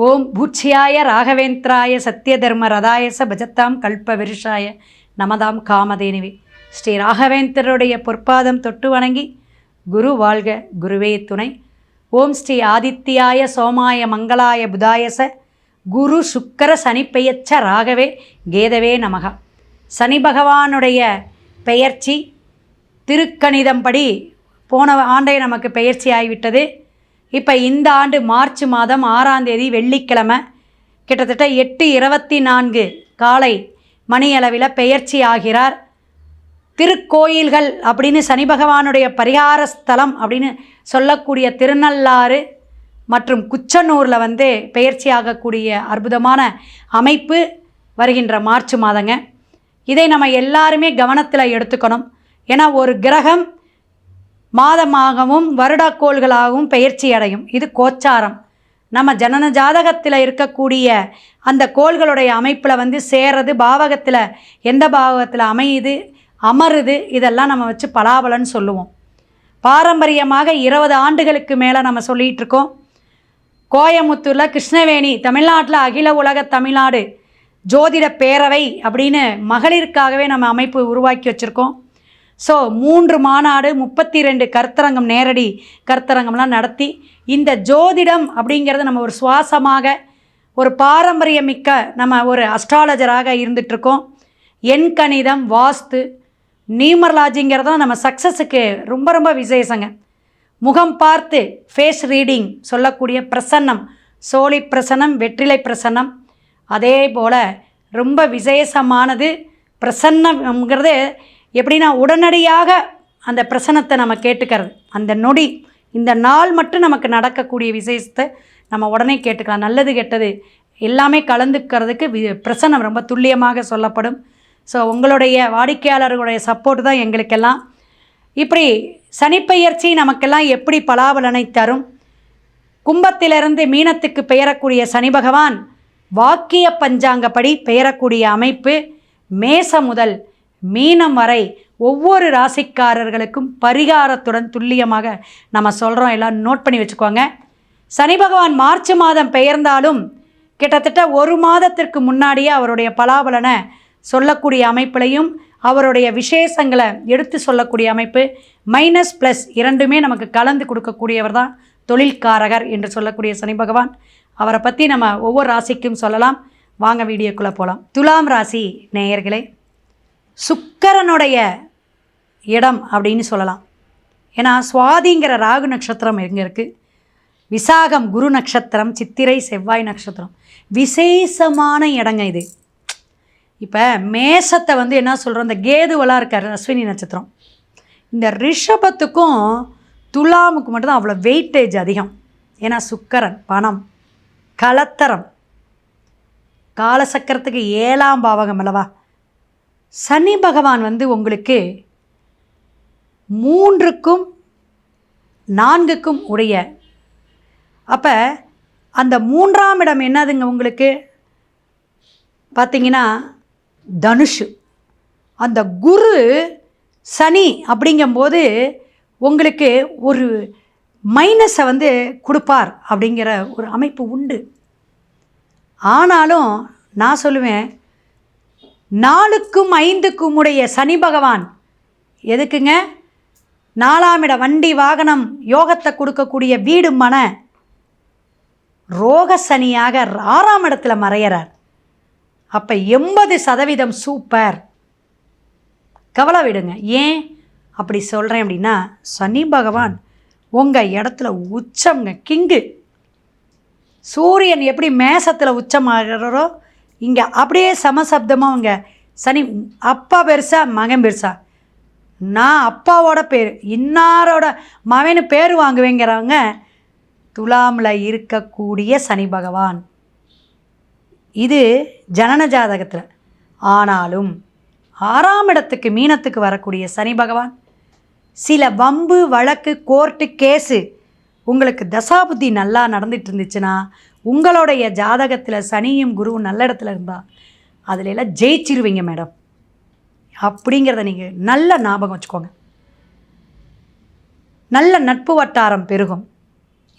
ஓம் பூச்சியாய ராகவேந்திராய சத்யதர்ம ரதாயச பஜத்தாம் கல்ப விருஷாய நமதாம் காமதேனுவே. ஸ்ரீ ராகவேந்திரருடைய பொற்பாதம் தொட்டு வணங்கி குரு வாழ்க குருவே துணை. ஓம் ஸ்ரீ ஆதித்யாய சோமாய மங்களாய புதாயச குரு சுக்கர சனி பெயர்ச்ச ராகவே கேதவே நமகா. சனி பகவானுடைய பெயர்ச்சி திருக்கணிதம் படி போன ஆண்டே நமக்கு பெயர்ச்சி ஆகிவிட்டது. இப்போ இந்த ஆண்டு மார்ச் மாதம் 6ஆம் தேதி வெள்ளிக்கிழமை கிட்டத்தட்ட 8:24 காலை மணியளவில் பெயர்ச்சி ஆகிறார். திருக்கோயில்கள் அப்படின்னு சனி பகவானுடைய பரிகார ஸ்தலம் அப்படின்னு சொல்லக்கூடிய திருநள்ளாறு மற்றும் குச்சனூரில் பெயர்ச்சி ஆகக்கூடிய அற்புதமான அமைப்பு வருகின்ற மார்ச் மாதங்க. இதை நம்ம எல்லாருமே கவனத்தில் எடுத்துக்கணும். ஏன்னா ஒரு கிரகம் மாதமாகவும் வருடக்கோள்களாகவும் பெயர்ச்சி அடையும். இது கோச்சாரம். நம்ம ஜனன ஜாதகத்தில் இருக்கக்கூடிய அந்த கோள்களுடைய அமைப்பில் சேருறது, பாவகத்தில் எந்த பாவகத்தில் அமையுது அமருது, இதெல்லாம் நம்ம வச்சு பலாபலன்னு சொல்லுவோம். பாரம்பரியமாக 20 ஆண்டுகளுக்கு மேலே நம்ம சொல்லிகிட்டு இருக்கோம். கோயமுத்தூரில் கிருஷ்ணவேணி தமிழ்நாட்டில் அகில உலக தமிழ்நாடு ஜோதிட பேரவை அப்படின்னு மகளிருக்காகவே நம்ம அமைப்பு உருவாக்கி வச்சுருக்கோம். ஸோ 3 மாநாடு 32 கருத்தரங்கம், நேரடி கருத்தரங்கம்லாம் நடத்தி இந்த ஜோதிடம் அப்படிங்கிறது நம்ம ஒரு சுவாசமாக ஒரு பாரம்பரியமிக்க நம்ம ஒரு அஸ்ட்ராலஜராக இருந்துகிட்ருக்கோம். எண்கணிதம், வாஸ்து, நியூமராலஜிங்கிறதும் நம்ம சக்ஸஸுக்கு ரொம்ப ரொம்ப விசேஷங்க. முகம் பார்த்து ஃபேஸ் ரீடிங் சொல்லக்கூடிய பிரசன்னம், சோழி பிரசன்னம், வெற்றிலை பிரசன்னம், அதே போல் ரொம்ப விசேஷமானது. பிரசன்னம்ங்கிறது எப்படின்னா உடனடியாக அந்த பிரசன்னத்தை நம்ம கேட்டுக்கிறது. அந்த நொடி இந்த நாள் மட்டும் நமக்கு நடக்கக்கூடிய விசேஷத்தை நம்ம உடனே கேட்டுக்கலாம். நல்லது கெட்டது எல்லாமே கலந்துக்கிறதுக்கு பிரசன்னம் ரொம்ப துல்லியமாக சொல்லப்படும். ஸோ உங்களுடைய வாடிக்கையாளர்களுடைய சப்போர்ட் தான் எங்களுக்கெல்லாம். இப்படி சனிப்பெயர்ச்சி நமக்கெல்லாம் எப்படி பலாபலனை தரும்? கும்பத்திலிருந்து மீனத்துக்கு பெயரக்கூடிய சனி பகவான் வாக்கிய பஞ்சாங்கப்படி பெயரக்கூடிய அமைப்பு மேசம் முதல் மீனம் வரை ஒவ்வொரு ராசிக்காரர்களுக்கும் பரிகாரத்துடன் துல்லியமாக நம்ம சொல்கிறோம். எல்லாம் நோட் பண்ணி வச்சுக்கோங்க. சனி பகவான் மார்ச் மாதம் பெயர்ந்தாலும் கிட்டத்தட்ட 1 மாதத்திற்கு முன்னாடியே அவருடைய பலாபலனை சொல்லக்கூடிய அமைப்பிலையும் அவருடைய விசேஷங்களை எடுத்து சொல்லக்கூடிய அமைப்பு மைனஸ் ப்ளஸ் இரண்டுமே நமக்கு கலந்து கொடுக்கக்கூடியவர் தான் தொழில்காரகர் என்று சொல்லக்கூடிய சனி பகவான். அவரை பற்றி நம்ம ஒவ்வொரு ராசிக்கும் சொல்லலாம். வாங்க வீடியோக்குள்ளே போகலாம். துலாம் ராசி நேயர்களே, சுக்கிரனுடைய இடம் அப்படின்னு சொல்லலாம். ஏன்னா சுவாதிங்கிற ராகு நட்சத்திரம் எங்கே இருக்குது, விசாகம் குரு நட்சத்திரம், சித்திரை செவ்வாய் நட்சத்திரம், விசேஷமான இடங்க இது. இப்போ மேசத்தை என்ன சொல்கிறோம், இந்த கேதுவெல்லாம் இருக்கார் அஸ்வினி நட்சத்திரம். இந்த ரிஷபத்துக்கும் துலாமுக்கு மட்டும்தான் அவ்வளோ வெயிட்டேஜ் அதிகம். ஏன்னா சுக்கிரன் பணம், கலத்தரம், காலசக்கரத்துக்கு 7ஆம் பாவகம் அல்லவா. சனி பகவான் உங்களுக்கு 3க்கும் 4க்கும் உடைய. அப்போ அந்த 3ஆம் இடம் என்னதுங்க உங்களுக்கு பார்த்தீங்கன்னா தனுஷு. அந்த குரு சனி அப்படிங்கும்போது உங்களுக்கு ஒரு மைனஸை கொடுப்பார் அப்படிங்கிற ஒரு அமைப்பு உண்டு. ஆனாலும் நான் சொல்லுவேன், 4க்கும் 5க்கும் உடைய சனி பகவான் எதுக்குங்க? 4ஆம் இடம் வண்டி வாகனம் யோகத்தை கொடுக்கக்கூடிய வீடு மன ரோக சனியாக 6ஆம் இடத்துல மறையிறார். அப்போ 80% சூப்பர். கவலை விடுங்க. ஏன் அப்படி சொல்கிறேன் அப்படின்னா, சனி பகவான் உங்கள் இடத்துல உச்சம்ங்க, கிங்கு. சூரியன் எப்படி மேசத்தில் உச்சமாகிறோ இங்கே அப்படியே சமசப்தமாக அவங்க சனி. அப்பா பெருசா மகன் பெருசா, நான் அப்பாவோட பேர் இன்னாரோட மகனு பேர் வாங்குவேங்கிறவங்க துலாமில் இருக்கக்கூடிய சனி பகவான். இது ஜனன ஜாதகத்தில். ஆனாலும் 6ஆம் இடத்துக்கு மீனத்துக்கு வரக்கூடிய சனி பகவான் சில வம்பு வழக்கு கோர்ட்டு கேஸு உங்களுக்கு தசாபுத்தி நல்லா நடந்துட்டு இருந்துச்சுன்னா, உங்களுடைய ஜாதகத்தில் சனியும் குருவும் நல்ல இடத்துல இருந்தால் அதில் எல்லாம் ஜெயிச்சிருவீங்க மேடம். அப்படிங்கிறத நீங்கள் நல்ல ஞாபகம் வச்சுக்கோங்க. நல்ல நட்பு வட்டாரம் பெருகும்.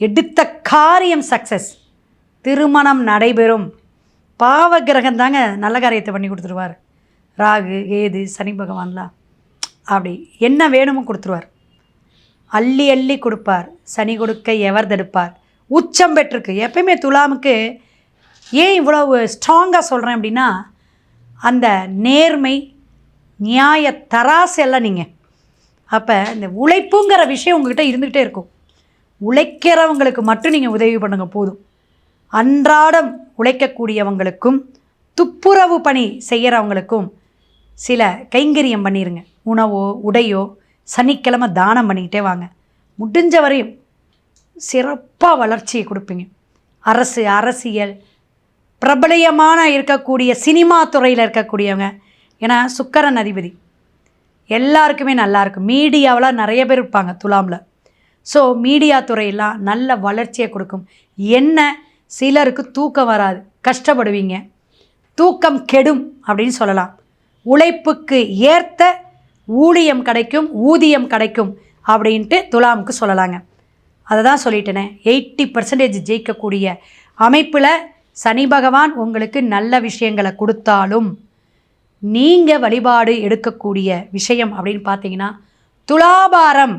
எடுத்த காரியம் சக்ஸஸ். திருமணம் நடைபெறும். பாவ கிரகம் தாங்க நல்ல காரியத்தை பண்ணி கொடுத்துருவார். ராகு கேது சனி பகவான்லாம் அப்படி என்ன வேணுமோ கொடுத்துருவார். அள்ளி அள்ளி கொடுப்பார். சனி கொடுக்க எவர் தடுப்பார். உச்சம் பெற்றிருக்கு. எப்பயுமே துலாமுக்கு ஏன் இவ்வளவு ஸ்ட்ராங்காக சொல்கிறேன் அப்படின்னா, அந்த நேர்மை நியாய தராசு எல்லாம் நீங்கள் அப்போ இந்த உழைப்புங்கிற விஷயம் உங்கள்கிட்ட இருந்துக்கிட்டே இருக்கும். உழைக்கிறவங்களுக்கு மட்டும் நீங்கள் உதவி பண்ணுங்க போதும். அன்றாடம் உழைக்கக்கூடியவங்களுக்கும் துப்புரவு பணி செய்கிறவங்களுக்கும் சில கைங்கரியம் பண்ணிடுங்க. உணவோ உடையோ சனிக்கிழமை தானம் பண்ணிக்கிட்டே வாங்க. முடிஞ்ச வரையும் சிறப்பாக வளர்ச்சியை கொடுப்பீங்க. அரசியல் பிரபலியமான இருக்கக்கூடிய சினிமா துறையில் இருக்கக்கூடியவங்க, ஏன்னா சுக்கிரன் அதிபதி, எல்லாருக்குமே நல்லாயிருக்கும். மீடியாவில் நிறைய பேர் இருப்பாங்க துலாமில். ஸோ மீடியா துறையெல்லாம் நல்ல வளர்ச்சியை கொடுக்கும். என்ன சிலருக்கு தூக்கம் வராது, கஷ்டப்படுவீங்க, தூக்கம் கெடும் அப்படின்னு சொல்லலாம். உழைப்புக்கு ஏற்ற ஊதியம் கிடைக்கும் அப்படின்ட்டு துலாமுக்கு சொல்லலாங்க. அதை தான் சொல்லிட்டேனே, 80% ஜெயிக்கக்கூடிய அமைப்பில் சனி பகவான் உங்களுக்கு நல்ல விஷயங்களை கொடுத்தாலும் நீங்கள் வழிபாடு எடுக்கக்கூடிய விஷயம் அப்படின்னு பார்த்தீங்கன்னா, துலாபாரம்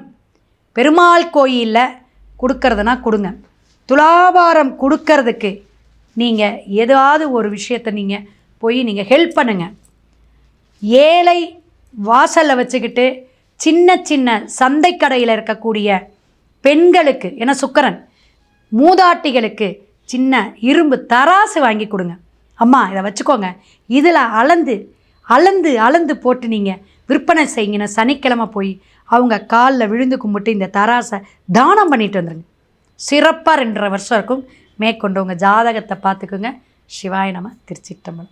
பெருமாள் கோயிலில் கொடுக்கறதுனா கொடுங்க. துலாபாரம் கொடுக்கறதுக்கு நீங்கள் ஏதாவது ஒரு விஷயத்தை நீங்கள் போய் நீங்கள் ஹெல்ப் பண்ணுங்கள். ஏழை வாசலில் வச்சுக்கிட்டு சின்ன சின்ன சந்தைக்கடையில் இருக்கக்கூடிய பெண்களுக்கு, ஏன்னா சுக்கிரன், மூதாட்டிகளுக்கு சின்ன இரும்பு தராசு வாங்கி கொடுங்க. அம்மா இதை வச்சுக்கோங்க, இதில் அளந்து போட்டு நீங்கள் விற்பனை செய்யுங்கன்னு சனிக்கிழமை போய் அவங்க காலில் விழுந்து கும்பிட்டு இந்த தராசை தானம் பண்ணிட்டு வந்துடுங்க. சிறப்பாக 2.5 வருஷம் இருக்கும். மேற்கொண்டு உங்கள் ஜாதகத்தை பார்த்துக்குங்க. சிவாய நம. திருச்சிற்றம்பலம்.